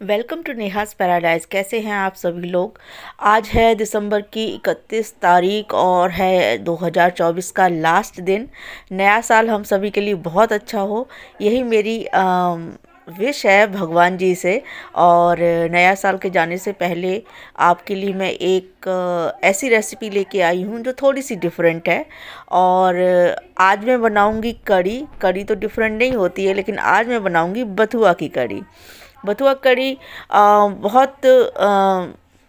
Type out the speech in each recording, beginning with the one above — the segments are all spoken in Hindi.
Welcome to नेहास paradise. कैसे हैं आप सभी लोग। आज है दिसंबर की 31 तारीख और है 2024 का लास्ट दिन। नया साल हम सभी के लिए बहुत अच्छा हो, यही मेरी विश है भगवान जी से। और नया साल के जाने से पहले आपके लिए मैं एक ऐसी रेसिपी लेके आई हूँ जो थोड़ी सी डिफरेंट है। और आज मैं बनाऊँगी कढ़ी। कढ़ी तो डिफरेंट नहीं होती है, लेकिन आज मैं बनाऊँगी बथुआ की कढ़ी। बथुआ कढ़ी बहुत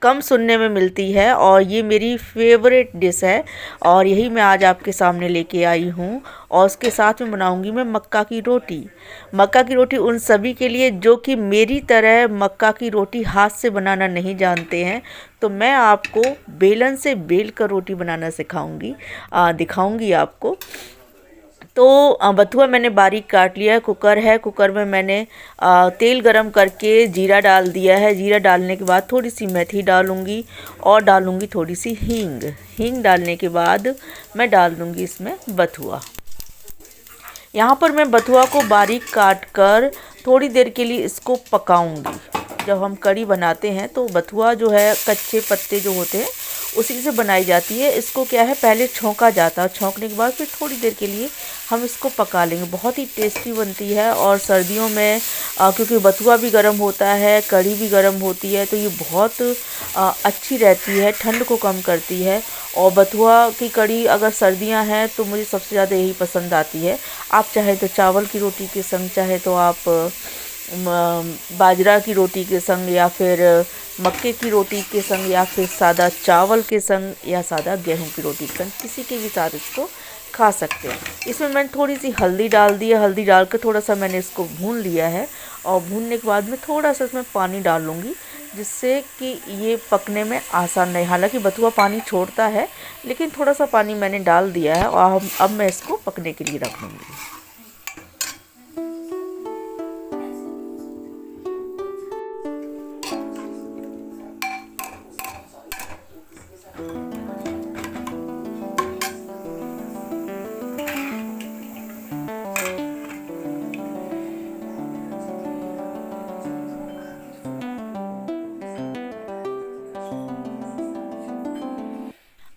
कम सुनने में मिलती है और ये मेरी फेवरेट डिश है और यही मैं आज आपके सामने लेके आई हूँ। और उसके साथ में बनाऊँगी मैं मक्का की रोटी। मक्का की रोटी उन सभी के लिए जो कि मेरी तरह मक्का की रोटी हाथ से बनाना नहीं जानते हैं, तो मैं आपको बेलन से बेल कर रोटी बनाना सिखाऊंगी, दिखाऊंगी आपको। तो बथुआ मैंने बारीक काट लिया है। कुकर है, कुकर में मैंने तेल गरम करके जीरा डाल दिया है। जीरा डालने के बाद थोड़ी सी मेथी डालूंगी और डालूंगी थोड़ी सी हींग। हींग डालने के बाद मैं डाल दूंगी इसमें बथुआ। यहाँ पर मैं बथुआ को बारीक काट कर थोड़ी देर के लिए इसको पकाऊंगी। जब हम कढ़ी बनाते हैं तो बथुआ जो है कच्चे पत्ते जो होते हैं उसी से बनाई जाती है। इसको क्या है, पहले छौंका जाता है, छौंकने के बाद फिर थोड़ी देर के लिए हम इसको पका लेंगे। बहुत ही टेस्टी बनती है। और सर्दियों में क्योंकि बथुआ भी गर्म होता है, कढ़ी भी गर्म होती है, तो ये बहुत अच्छी रहती है, ठंड को कम करती है। और बथुआ की कढ़ी अगर सर्दियां हैं तो मुझे सबसे ज़्यादा यही पसंद आती है। आप चाहे तो चावल की रोटी के संग, चाहे तो आप बाजरा की रोटी के संग, या फिर मक्के की रोटी के संग, या फिर सादा चावल के संग, या सादा गेहूं की रोटी के संग, किसी के भी साथ इसको खा सकते हैं। इसमें मैंने थोड़ी सी हल्दी डाल दी है। हल्दी डाल कर थोड़ा सा मैंने इसको भून लिया है और भूनने के बाद में थोड़ा सा इसमें पानी डाल लूँगी, जिससे कि ये पकने में आसान रहे। हालांकि बथुआ पानी छोड़ता है, लेकिन थोड़ा सा पानी मैंने डाल दिया है और अब मैं इसको पकने के लिए रख लूँगी।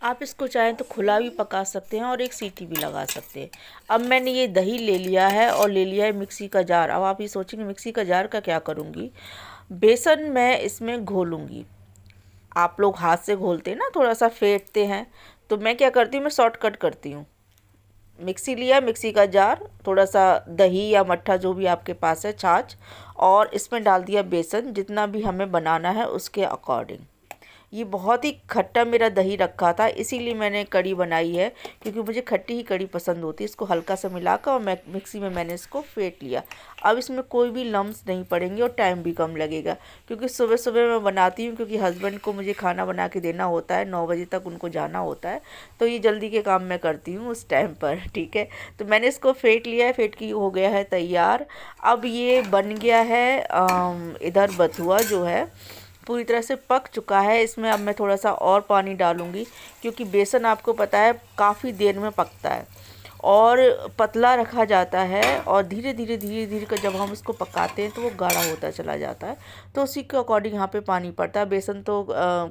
आप इसको चाहें तो खुला भी पका सकते हैं और एक सीटी भी लगा सकते हैं। अब मैंने ये दही ले लिया है और ले लिया है मिक्सी का जार। अब आप ये सोचेंगे मिक्सी का जार का क्या करूँगी। बेसन मैं इसमें घोलूँगी। आप लोग हाथ से घोलते हैं ना, थोड़ा सा फेंटते हैं, तो मैं क्या करती हूँ, मैं शॉर्टकट करती हूँ। मिक्सी लिया, मिक्सी का जार, थोड़ा सा दही या मट्ठा जो भी आपके पास है, छाछ, और इसमें डाल दिया बेसन, जितना भी हमें बनाना है उसके अकॉर्डिंग। ये बहुत ही खट्टा मेरा दही रखा था, इसीलिए मैंने कढ़ी बनाई है, क्योंकि मुझे खट्टी ही कढ़ी पसंद होती है। इसको हल्का सा मिलाकर और मैं मिक्सी में मैंने इसको फेंट लिया। अब इसमें कोई भी लम्स नहीं पड़ेंगे और टाइम भी कम लगेगा, क्योंकि सुबह सुबह मैं बनाती हूँ, क्योंकि हस्बैंड को मुझे खाना बना के देना होता है, 9 बजे तक उनको जाना होता है, तो ये जल्दी के काम मैं करती हूँ उस टाइम पर। ठीक है, तो मैंने इसको फेंट लिया है, फेंट की हो गया है तैयार। अब ये बन गया है। इधर बथुआ जो है पूरी तरह से पक चुका है। इसमें अब मैं थोड़ा सा और पानी डालूंगी, क्योंकि बेसन आपको पता है काफ़ी देर में पकता है और पतला रखा जाता है, और धीरे धीरे कर जब हम उसको पकाते हैं तो वो गाढ़ा होता चला जाता है। तो उसी के अकॉर्डिंग यहाँ पे पानी पड़ता है। बेसन तो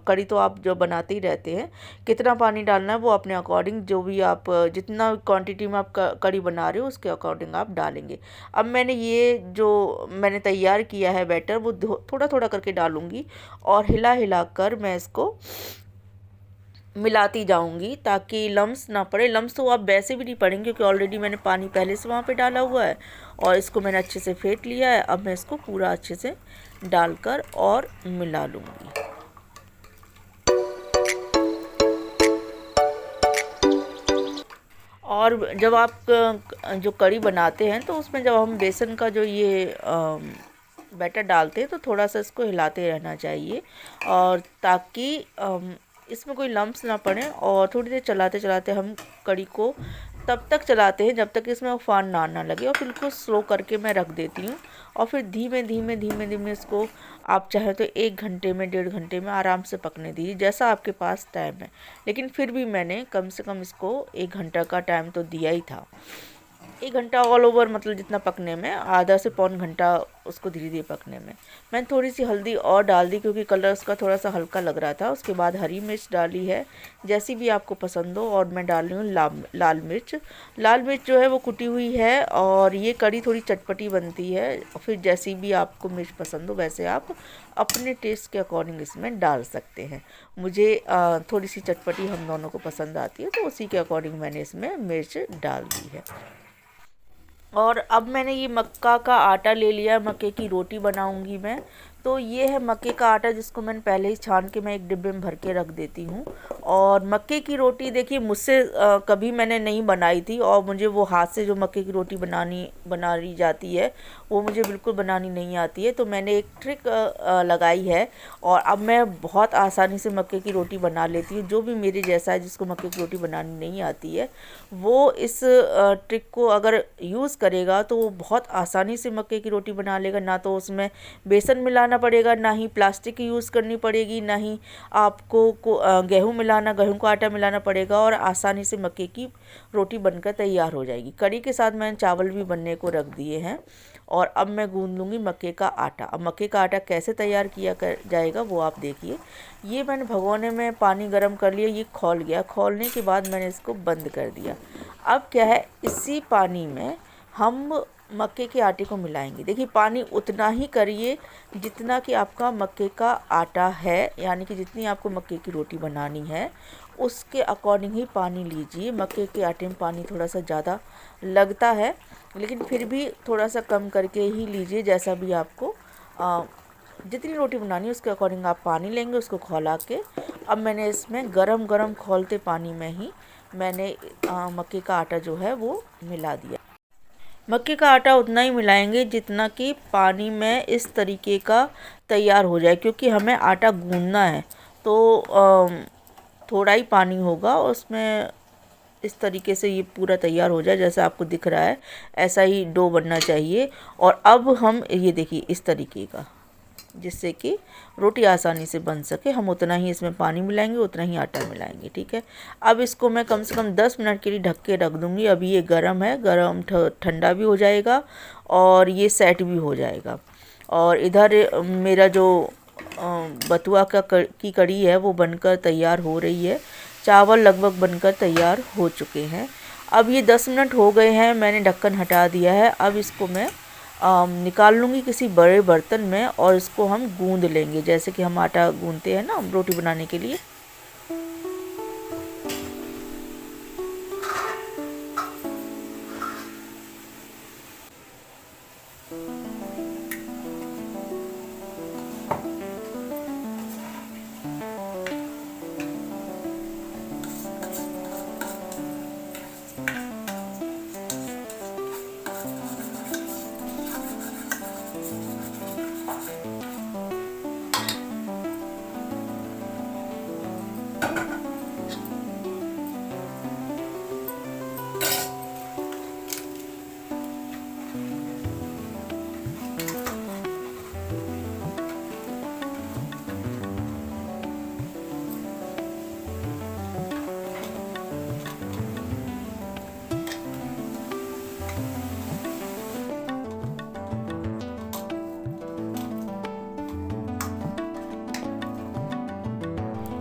कढ़ी तो आप जो बनाते ही रहते हैं, कितना पानी डालना है वो अपने अकॉर्डिंग, जो भी आप जितना क्वांटिटी में आप कढ़ी बना रहे हो उसके अकॉर्डिंग आप डालेंगे। अब मैंने ये जो मैंने तैयार किया है बैटर, वो थोड़ा थोड़ा करके डालूँगी और हिला हिला कर मैं इसको मिलाती जाऊंगी, ताकि लम्स ना पड़े। लम्स तो अब वैसे भी नहीं पड़ेंगे, क्योंकि ऑलरेडी मैंने पानी पहले से वहाँ पे डाला हुआ है और इसको मैंने अच्छे से फेंट लिया है। अब मैं इसको पूरा अच्छे से डालकर और मिला लूँगी। और जब आप जो कढ़ी बनाते हैं तो उसमें जब हम बेसन का जो ये बैटर डालते हैं तो थोड़ा सा इसको हिलाते रहना चाहिए, और ताकि इसमें कोई लम्स ना पड़े। और थोड़ी देर चलाते चलाते हम कढ़ी को तब तक चलाते हैं जब तक इसमें उफान ना लगे, और बिल्कुल स्लो करके मैं रख देती हूँ। और फिर धीमे धीमे इसको आप चाहे तो 1 घंटे में, 1.5 घंटे में आराम से पकने दीजिए, जैसा आपके पास टाइम है। लेकिन फिर भी मैंने कम से कम इसको 1 घंटा का टाइम तो दिया ही था। 1 घंटा ऑल ओवर, मतलब जितना पकने में, आधा से पौन घंटा उसको धीरे धीरे पकने में। मैंने थोड़ी सी हल्दी और डाल दी क्योंकि कलर उसका थोड़ा सा हल्का लग रहा था। उसके बाद हरी मिर्च डाली है, जैसी भी आपको पसंद हो, और मैं डाल रही हूँ लाल मिर्च। लाल मिर्च जो है वो कुटी हुई है, और ये कड़ी थोड़ी चटपटी बनती है। फिर जैसी भी आपको मिर्च पसंद हो वैसे आप अपने टेस्ट के अकॉर्डिंग इसमें डाल सकते हैं। मुझे थोड़ी सी चटपटी हम दोनों को पसंद आती है, तो उसी के अकॉर्डिंग मैंने इसमें मिर्च डाल दी है। और अब मैंने ये मक्का का आटा ले लिया, मक्के की रोटी बनाऊंगी मैं। तो ये है मक्के का आटा, जिसको मैंने पहले ही छान के मैं एक डिब्बे में भर के रख देती हूँ। और मक्के की रोटी देखिए मुझसे कभी मैंने नहीं बनाई थी, और मुझे वो हाथ से जो मक्के की रोटी बनानी जाती है वो मुझे बिल्कुल बनानी नहीं आती है। तो मैंने एक ट्रिक लगाई है, और अब मैं बहुत आसानी से मक्के की रोटी बना लेती हूँ। जो भी मेरे जैसा है जिसको मक्के की रोटी बनानी नहीं आती है, वो इस ट्रिक को अगर यूज़ करेगा तो वो बहुत आसानी से मक्के की रोटी बना लेगा। ना तो उसमें बेसन मिलाना पड़ेगा, ना ही प्लास्टिक की यूज़ करनी पड़ेगी, ना ही आपको गेहूं का आटा मिलाना पड़ेगा, और आसानी से मक्के की रोटी बनकर तैयार हो जाएगी। कड़ी के साथ मैंने चावल भी बनने को रख दिए हैं। और अब मैं गूंद लूँगी मक्के का आटा। अब मक्के का आटा कैसे तैयार किया जाएगा वो आप देखिए। ये मैंने भगोने में पानी गर्म कर लिया, ये खौल गया। खौलने के बाद मैंने इसको बंद कर दिया। अब क्या है, इसी पानी में हम मक्के के आटे को मिलाएंगे। देखिए पानी उतना ही करिए जितना कि आपका मक्के का आटा है, यानी कि जितनी आपको मक्के की रोटी बनानी है उसके अकॉर्डिंग ही पानी लीजिए। मक्के के आटे में पानी थोड़ा सा ज़्यादा लगता है, लेकिन फिर भी थोड़ा सा कम करके ही लीजिए। जैसा भी आपको जितनी रोटी बनानी है उसके अकॉर्डिंग आप पानी लेंगे, उसको खौला के। अब मैंने इसमें गरम गरम खौलते पानी में ही मैंने मक्के का आटा जो है वो मिला दिया। मक्के का आटा उतना ही मिलाएंगे जितना कि पानी में इस तरीके का तैयार हो जाए, क्योंकि हमें आटा गूंदना है। तो थोड़ा ही पानी होगा उसमें। इस तरीके से ये पूरा तैयार हो जाए, जैसा आपको दिख रहा है ऐसा ही डो बनना चाहिए। और अब हम ये देखिए इस तरीके का, जिससे कि रोटी आसानी से बन सके, हम उतना ही इसमें पानी मिलाएंगे, उतना ही आटा मिलाएंगे। ठीक है। अब इसको मैं कम से कम 10 मिनट के लिए ढक के रख दूँगी। अभी ये गर्म है, गर्म ठंडा भी हो जाएगा और ये सेट भी हो जाएगा। और इधर मेरा जो बथुआ की कड़ी है वो बनकर तैयार हो रही है। चावल लगभग बनकर तैयार हो चुके हैं। अब ये 10 मिनट हो गए हैं, मैंने ढक्कन हटा दिया है। अब इसको मैं निकाल लूँगी किसी बड़े बर्तन में, और इसको हम गूंद लेंगे जैसे कि हम आटा गूंदते हैं ना रोटी बनाने के लिए।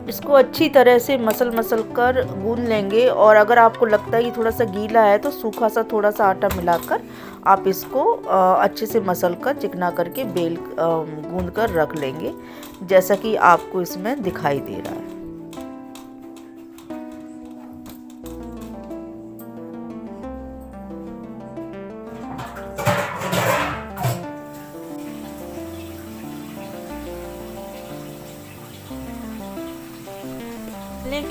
इसको अच्छी तरह से मसल कर गूंद लेंगे। और अगर आपको लगता है कि थोड़ा सा गीला है तो सूखा सा थोड़ा सा आटा मिलाकर आप इसको अच्छे से मसल कर चिकना करके गूंद कर रख लेंगे, जैसा कि आपको इसमें दिखाई दे रहा है।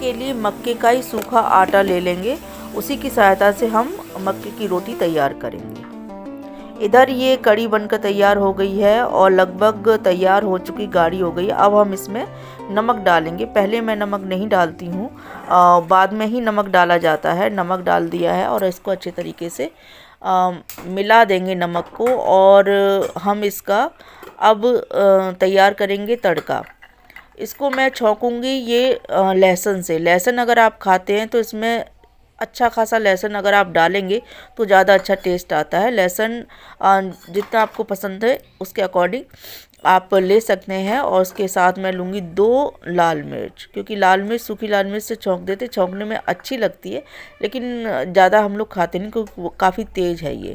के लिए मक्के का ही सूखा आटा ले लेंगे, उसी की सहायता से हम मक्के की रोटी तैयार करेंगे। इधर ये कड़ी बनकर तैयार हो गई है और लगभग तैयार हो चुकी गाढ़ी हो गई। अब हम इसमें नमक डालेंगे। पहले मैं नमक नहीं डालती हूँ, बाद में ही नमक डाला जाता है। नमक डाल दिया है और इसको अच्छे तरीके से मिला देंगे नमक को। और हम इसका अब तैयार करेंगे तड़का। इसको मैं छौंकूंगी ये लहसुन से। लहसुन अगर आप खाते हैं तो इसमें अच्छा खासा लहसुन अगर आप डालेंगे तो ज़्यादा अच्छा टेस्ट आता है। लहसुन जितना आपको पसंद है उसके अकॉर्डिंग आप ले सकते हैं। और उसके साथ मैं लूँगी 2 लाल मिर्च, क्योंकि लाल मिर्च सूखी लाल मिर्च से छौंक देते, छौंकने में अच्छी लगती है लेकिन ज़्यादा हम लोग खाते नहीं क्योंकि वो काफ़ी तेज़ है ये।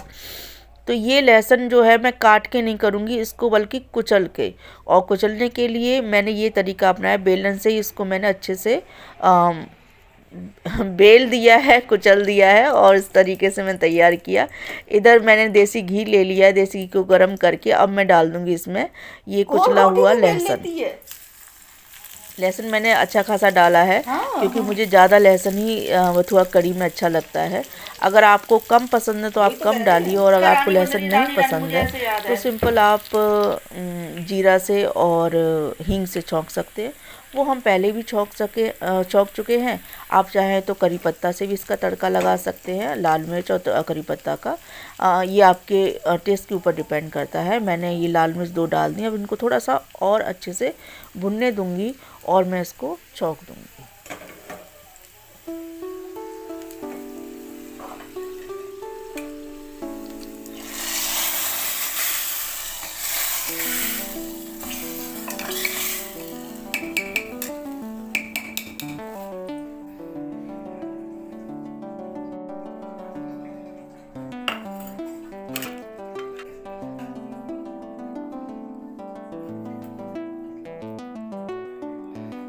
तो ये लहसुन जो है मैं काट के नहीं करूँगी इसको, बल्कि कुचल के। और कुचलने के लिए मैंने ये तरीका अपनाया, बेलन से ही इसको मैंने अच्छे से बेल दिया है, कुचल दिया है और इस तरीके से मैं तैयार किया। इधर मैंने देसी घी ले लिया है, देसी घी को गर्म करके अब मैं डाल दूंगी इसमें ये कुचला हुआ लहसुन। लहसुन मैंने अच्छा खासा डाला है क्योंकि मुझे ज़्यादा लहसुन ही थोड़ा कड़ी में अच्छा लगता है। अगर आपको कम पसंद है तो आप कम डालिए, और अगर आपको लहसुन नहीं पसंद है तो सिंपल आप जीरा से और हींग से छौंक सकते हैं। वो हम पहले भी छौंक चुके हैं। आप चाहें तो करी पत्ता से भी इसका तड़का लगा सकते हैं, लाल मिर्च और करी पत्ता का। ये आपके टेस्ट के ऊपर डिपेंड करता है। मैंने ये लाल मिर्च 2 डाल दी। अब इनको थोड़ा सा और अच्छे से भुनने दूंगी और मैं इसको छौंक दूंगी।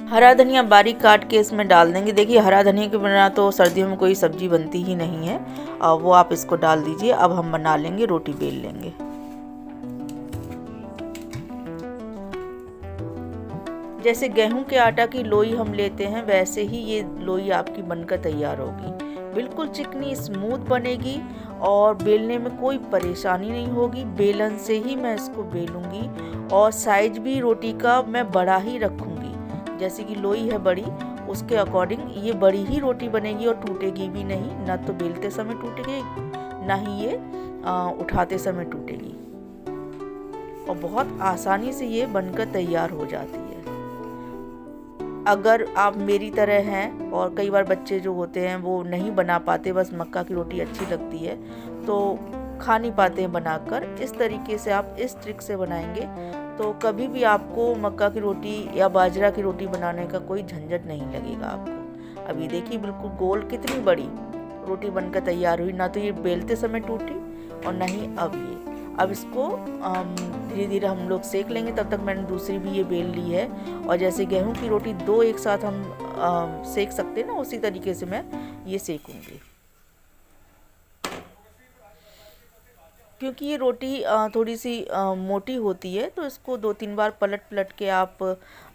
हरा धनिया बारीक काट के इसमें डाल देंगे। देखिए हरा धनिया के बिना तो सर्दियों में कोई सब्जी बनती ही नहीं है। वो आप इसको डाल दीजिए। अब हम बना लेंगे, रोटी बेल लेंगे। जैसे गेहूं के आटा की लोई हम लेते हैं वैसे ही ये लोई आपकी बनकर तैयार होगी। बिल्कुल चिकनी स्मूथ बनेगी और बेलने में कोई परेशानी नहीं होगी। बेलन से ही मैं इसको बेलूंगी और साइज भी रोटी का मैं बड़ा ही रखूंगी। जैसे कि लोई है बड़ी, उसके अकॉर्डिंग ये बड़ी ही रोटी बनेगी और टूटेगी भी नहीं। ना तो बेलते समय टूटेगी, ना ही ये उठाते समय टूटेगी। और बहुत आसानी से ये बनकर तैयार हो जाती है। अगर आप मेरी तरह हैं और कई बार बच्चे जो होते हैं वो नहीं बना पाते, बस मक्का की रोटी अच्छी लगती है तो खा नहीं पाते हैं बनाकर, इस तरीके से आप इस ट्रिक से बनाएंगे तो कभी भी आपको मक्का की रोटी या बाजरा की रोटी बनाने का कोई झंझट नहीं लगेगा आपको। अब ये देखिए बिल्कुल गोल कितनी बड़ी रोटी बनकर तैयार हुई। ना तो ये बेलते समय टूटी और ना ही अब इसको धीरे धीरे हम लोग सेक लेंगे। तब तक मैंने दूसरी भी ये बेल ली है। और जैसे गेहूं की रोटी 2 एक साथ हम सेक सकते हैं ना, उसी तरीके से मैं ये सेकूंगी। क्योंकि ये रोटी थोड़ी सी मोटी होती है तो इसको 2-3 बार पलट पलट के आप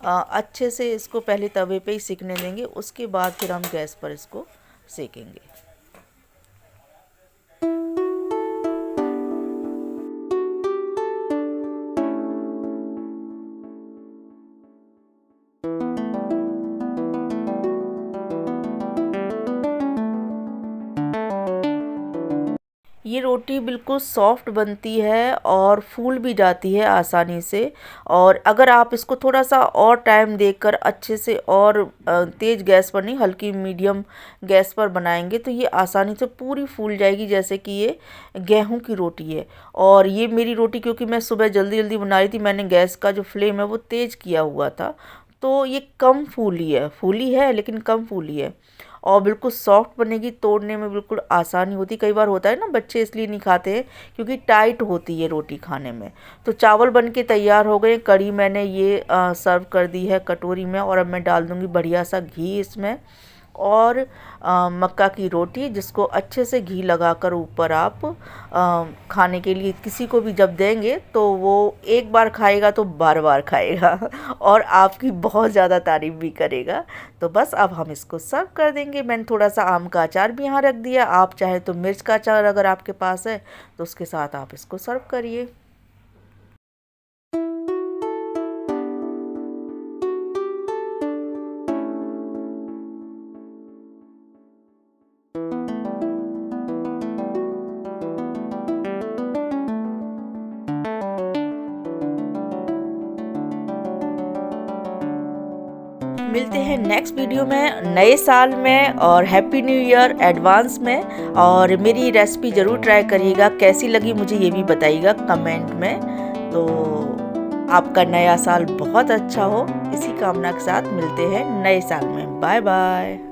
अच्छे से इसको पहले तवे पे ही सेकने देंगे, उसके बाद फिर हम गैस पर इसको सेकेंगे। ये रोटी बिल्कुल सॉफ्ट बनती है और फूल भी जाती है आसानी से। और अगर आप इसको थोड़ा सा और टाइम देकर अच्छे से और तेज़ गैस पर नहीं, हल्की मीडियम गैस पर बनाएंगे तो ये आसानी से पूरी फूल जाएगी, जैसे कि ये गेहूं की रोटी है। और ये मेरी रोटी क्योंकि मैं सुबह जल्दी जल्दी बना रही थी, मैंने गैस का जो फ्लेम है वो तेज़ किया हुआ था, तो ये कम फूली है लेकिन कम फूली है और बिल्कुल सॉफ्ट बनेगी। तोड़ने में बिल्कुल आसानी होती। कई बार होता है ना बच्चे इसलिए नहीं खाते हैं क्योंकि टाइट होती है रोटी खाने में। तो चावल बन के तैयार हो गए। कढ़ी मैंने ये सर्व कर दी है कटोरी में और अब मैं डाल दूँगी बढ़िया सा घी इसमें और मक्का की रोटी, जिसको अच्छे से घी लगाकर ऊपर आप खाने के लिए किसी को भी जब देंगे तो वो एक बार खाएगा तो बार बार खाएगा और आपकी बहुत ज़्यादा तारीफ़ भी करेगा। तो बस अब हम इसको सर्व कर देंगे। मैंने थोड़ा सा आम का अचार भी यहाँ रख दिया। आप चाहे तो मिर्च का अचार अगर आपके पास है तो उसके साथ आप इसको सर्व करिए। मिलते हैं नेक्स्ट वीडियो में नए साल में, और हैप्पी न्यू ईयर एडवांस में। और मेरी रेसिपी ज़रूर ट्राई करिएगा, कैसी लगी मुझे ये भी बताइएगा कमेंट में। तो आपका नया साल बहुत अच्छा हो, इसी कामना के साथ मिलते हैं नए साल में। Bye bye.